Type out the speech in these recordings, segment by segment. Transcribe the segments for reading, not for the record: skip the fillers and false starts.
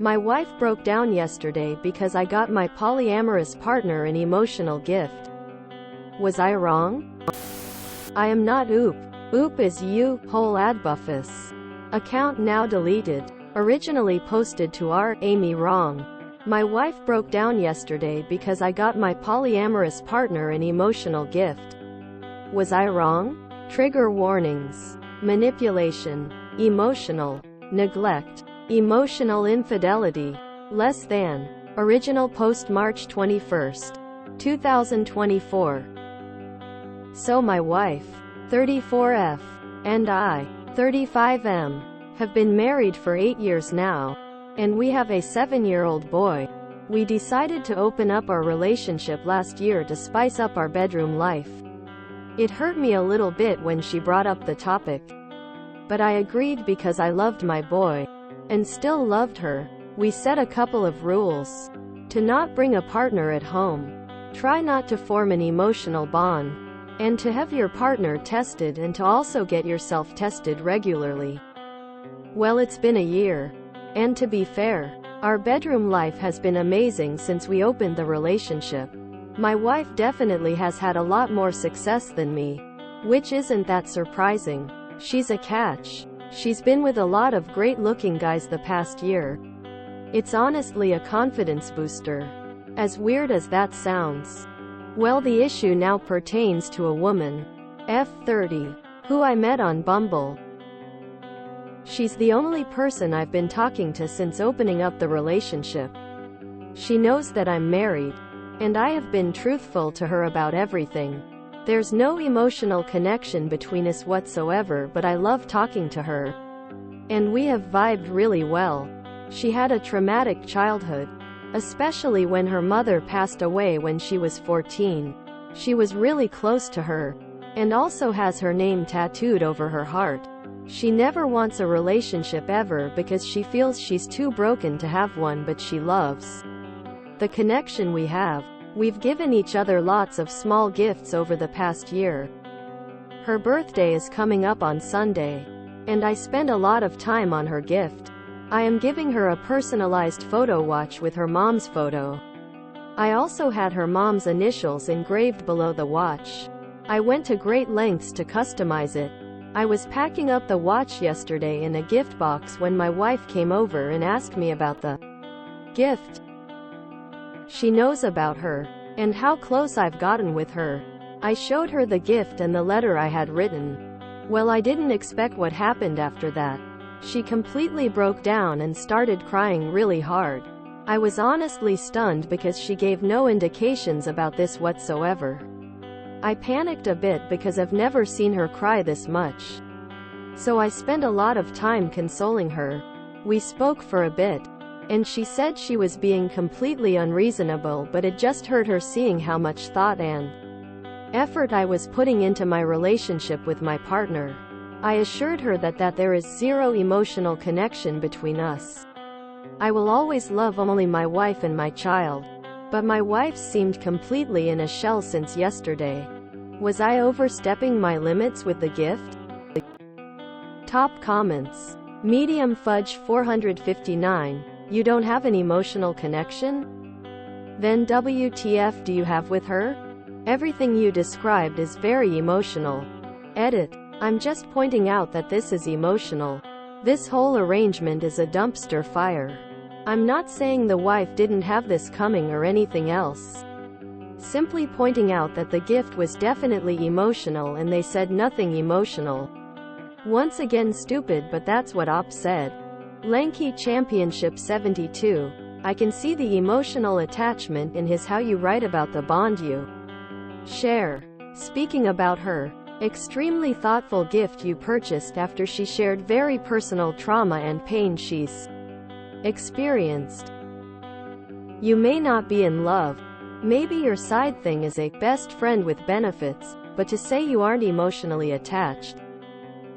My wife broke down yesterday because I got my polyamorous partner an emotional gift. Was I wrong? I am not Oop. Oop is you, whole adbuffus. Account now deleted. Originally posted to R. Amy wrong. My wife broke down yesterday because I got my polyamorous partner an emotional gift. Was I wrong? Trigger warnings. Manipulation. Emotional. Neglect. Emotional infidelity. Less than. Original post March 21st, 2024. So my wife, 34F, and I, 35M, have been married for 8 years now, and we have a 7-year-old boy. We decided to open up our relationship last year to spice up our bedroom life. It hurt me a little bit when she brought up the topic, but I agreed because I loved my boy, and still loved her. We set a couple of rules. To not bring a partner at home. Try not to form an emotional bond. And to have your partner tested and to also get yourself tested regularly. Well, it's been a year. And to be fair, our bedroom life has been amazing since we opened the relationship. My wife definitely has had a lot more success than me. Which isn't that surprising. She's a catch. She's been with a lot of great-looking guys the past year. It's honestly a confidence booster. As weird as that sounds. Well, the issue now pertains to a woman, F30, who I met on Bumble. She's the only person I've been talking to since opening up the relationship. She knows that I'm married, and I have been truthful to her about everything. There's no emotional connection between us whatsoever, but I love talking to her. And we have vibed really well. She had a traumatic childhood, especially when her mother passed away when she was 14. She was really close to her, and also has her name tattooed over her heart. She never wants a relationship ever because she feels she's too broken to have one, but she loves the connection we have. We've given each other lots of small gifts over the past year. Her birthday is coming up on Sunday, and I spend a lot of time on her gift. I am giving her a personalized photo watch with her mom's photo. I also had her mom's initials engraved below the watch. I went to great lengths to customize it. I was packing up the watch yesterday in a gift box when my wife came over and asked me about the gift. She knows about her, and how close I've gotten with her. I showed her the gift and the letter I had written. Well, I didn't expect what happened after that. She completely broke down and started crying really hard. I was honestly stunned because she gave no indications about this whatsoever. I panicked a bit because I've never seen her cry this much. So I spent a lot of time consoling her. We spoke for a bit, and she said she was being completely unreasonable, but it just hurt her seeing how much thought and effort I was putting into my relationship with my partner. I assured her that there is zero emotional connection between us. I will always love only my wife and my child. But my wife seemed completely in a shell since yesterday. Was I overstepping my limits with the gift? Top comments. Medium Fudge 459. You don't have an emotional connection? Then WTF do you have with her? Everything you described is very emotional. Edit. I'm just pointing out that this is emotional. This whole arrangement is a dumpster fire. I'm not saying the wife didn't have this coming or anything else. Simply pointing out that the gift was definitely emotional and they said nothing emotional. Once again stupid, but that's what Op said. Lanky Championship 72. I can see the emotional attachment in his how you write about the bond you share. Speaking about her, extremely thoughtful gift you purchased after she shared very personal trauma and pain she's experienced. You may not be in love. Maybe your side thing is a best friend with benefits, but to say you aren't emotionally attached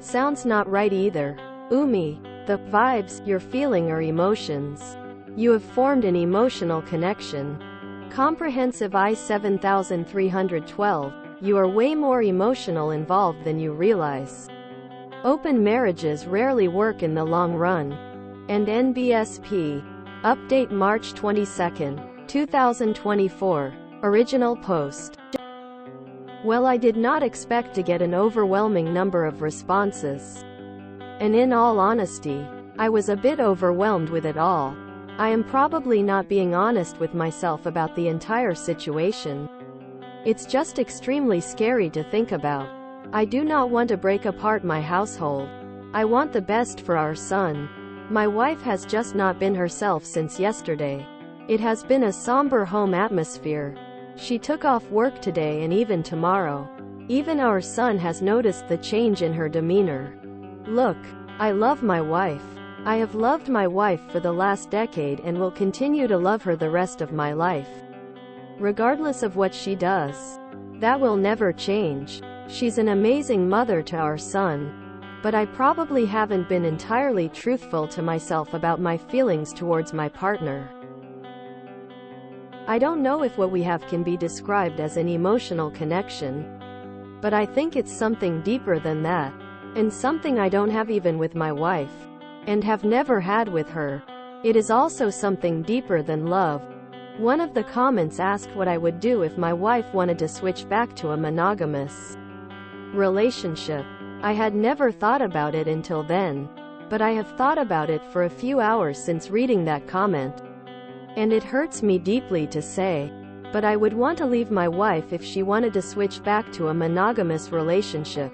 sounds not right either. Umi. The vibes you're feeling are emotions. You have formed an emotional connection. Comprehensive I-7312. You are way more emotional involved than you realize. Open marriages rarely work in the long run. And NBSP. Update March 22, 2024. Original post. Well, I did not expect to get an overwhelming number of responses. And in all honesty, I was a bit overwhelmed with it all. I am probably not being honest with myself about the entire situation. It's just extremely scary to think about. I do not want to break apart my household. I want the best for our son. My wife has just not been herself since yesterday. It has been a somber home atmosphere. She took off work today and even tomorrow. Even our son has noticed the change in her demeanor. Look, I love my wife. I have loved my wife for the last decade and will continue to love her the rest of my life. Regardless of what she does. That will never change. She's an amazing mother to our son. But I probably haven't been entirely truthful to myself about my feelings towards my partner. I don't know if what we have can be described as an emotional connection. But I think it's something deeper than that. And something I don't have even with my wife. And have never had with her. It is also something deeper than love. One of the comments asked what I would do if my wife wanted to switch back to a monogamous relationship. I had never thought about it until then. But I have thought about it for a few hours since reading that comment. And it hurts me deeply to say. But I would want to leave my wife if she wanted to switch back to a monogamous relationship.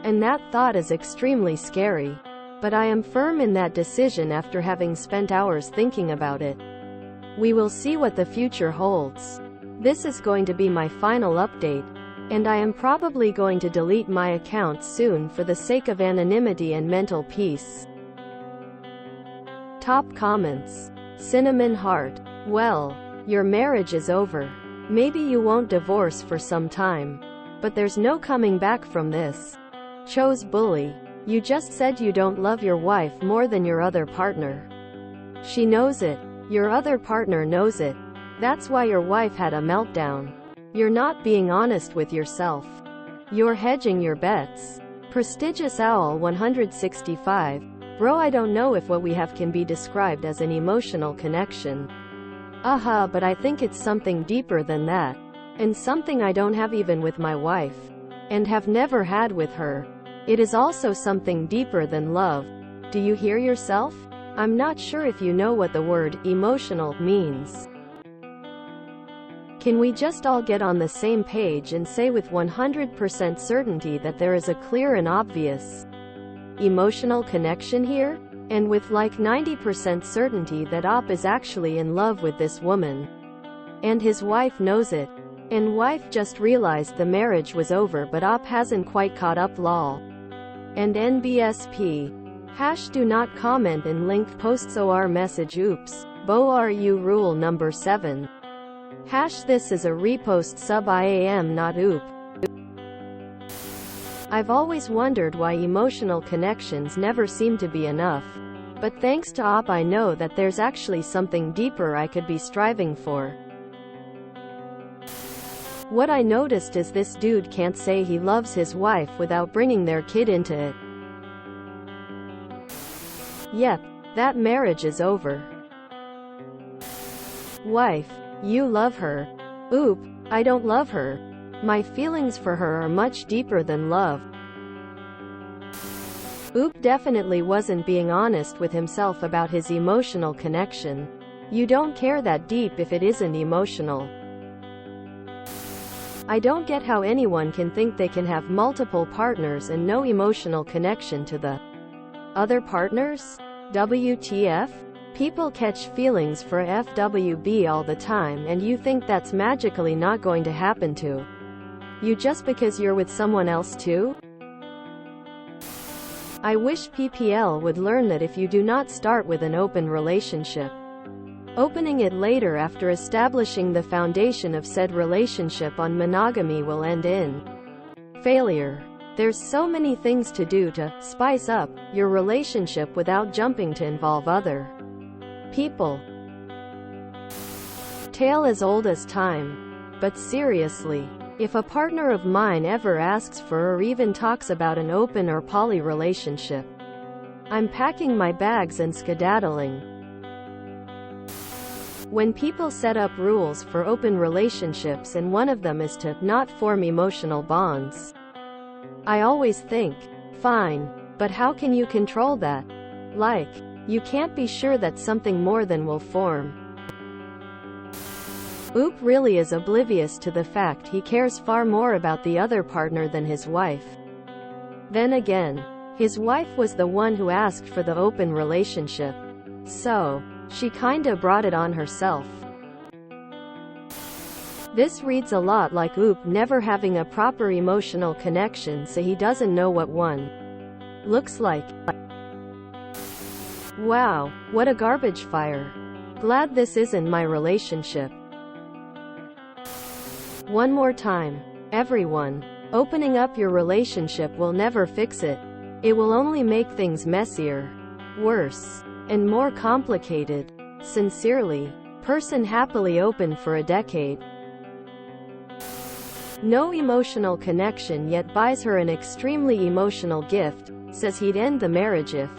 And that thought is extremely scary. But I am firm in that decision after having spent hours thinking about it. We will see what the future holds. This is going to be my final update. And I am probably going to delete my account soon for the sake of anonymity and mental peace. Top comments. Cinnamon Heart. Well, your marriage is over. Maybe you won't divorce for some time. But there's no coming back from this. Chose Bully. You just said you don't love your wife more than your other partner. She knows it. Your other partner knows it. That's why your wife had a meltdown. You're not being honest with yourself. You're hedging your bets. Prestigious Owl 165. Bro, I don't know if what we have can be described as an emotional connection. But I think it's something deeper than that. And something I don't have even with my wife. And have never had with her. It is also something deeper than love. Do you hear yourself? I'm not sure if you know what the word emotional means. Can we just all get on the same page and say with 100% certainty that there is a clear and obvious emotional connection here? And with like 90% certainty that Op is actually in love with this woman. And his wife knows it. And wife just realized the marriage was over but Op hasn't quite caught up lol. And NBSP. Do not comment and link posts or message oops. BoRU rule number 7. This is a repost sub IAM not oop. I've always wondered why emotional connections never seem to be enough. But thanks to Op I know that there's actually something deeper I could be striving for. What I noticed is this dude can't say he loves his wife without bringing their kid into it. Yep, that marriage is over. Wife, you love her. Oop, I don't love her. My feelings for her are much deeper than love. Oop definitely wasn't being honest with himself about his emotional connection. You don't care that deep if it isn't emotional. I don't get how anyone can think they can have multiple partners and no emotional connection to the other partners? WTF? People catch feelings for FWB all the time and you think that's magically not going to happen to you just because you're with someone else too? I wish PPL would learn that if you do not start with an open relationship, opening it later after establishing the foundation of said relationship on monogamy will end in failure. There's so many things to do to spice up your relationship without jumping to involve other people. Tale as old as time. But seriously, if a partner of mine ever asks for or even talks about an open or poly relationship, I'm packing my bags and skedaddling. When people set up rules for open relationships and one of them is to not form emotional bonds, I always think, fine, but how can you control that? Like, you can't be sure that something more than will form. Oop really is oblivious to the fact he cares far more about the other partner than his wife. Then again, his wife was the one who asked for the open relationship, so she kinda brought it on herself. This reads a lot like Oop never having a proper emotional connection, so he doesn't know what one looks like. Wow, what a garbage fire. Glad this isn't my relationship. One more time, everyone. Opening up your relationship will never fix it. It will only make things messier, worse, and more complicated. Sincerely, person happily open for a decade. No emotional connection yet buys her an extremely emotional gift, says he'd end the marriage if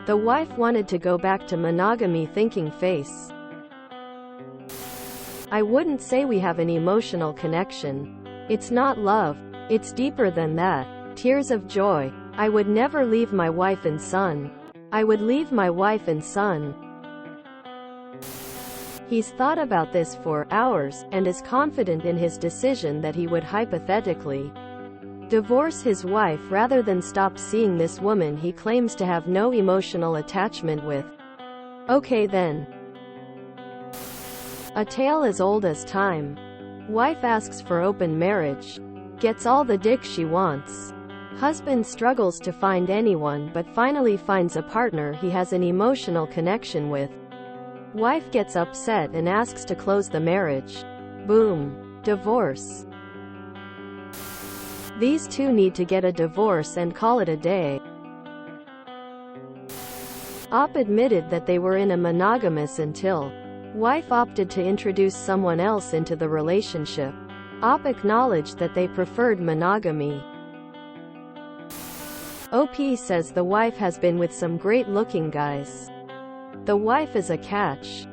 the wife wanted to go back to monogamy, thinking face. I wouldn't say we have an emotional connection. It's not love. It's deeper than that. Tears of joy. I would never leave my wife and son. I would leave my wife and son. He's thought about this for hours, and is confident in his decision that he would hypothetically divorce his wife rather than stop seeing this woman he claims to have no emotional attachment with. Okay then. A tale as old as time. Wife asks for open marriage. Gets all the dick she wants. Husband struggles to find anyone but finally finds a partner he has an emotional connection with. Wife gets upset and asks to close the marriage. Boom. Divorce. These two need to get a divorce and call it a day. Op admitted that they were in a monogamous until wife opted to introduce someone else into the relationship. Op acknowledged that they preferred monogamy. OP says the wife has been with some great-looking guys. The wife is a catch.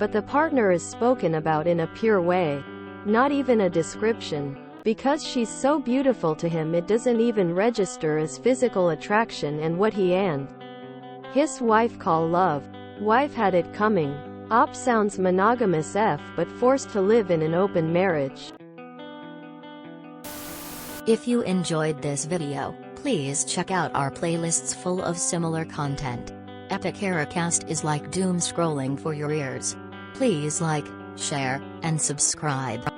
But the partner is spoken about in a pure way. Not even a description. Because she's so beautiful to him it doesn't even register as physical attraction and what he and his wife call love. Wife had it coming. Op sounds monogamous F but forced to live in an open marriage. If you enjoyed this video, please check out our playlists full of similar content. Epic Eracast is like doom scrolling for your ears. Please like, share, and subscribe.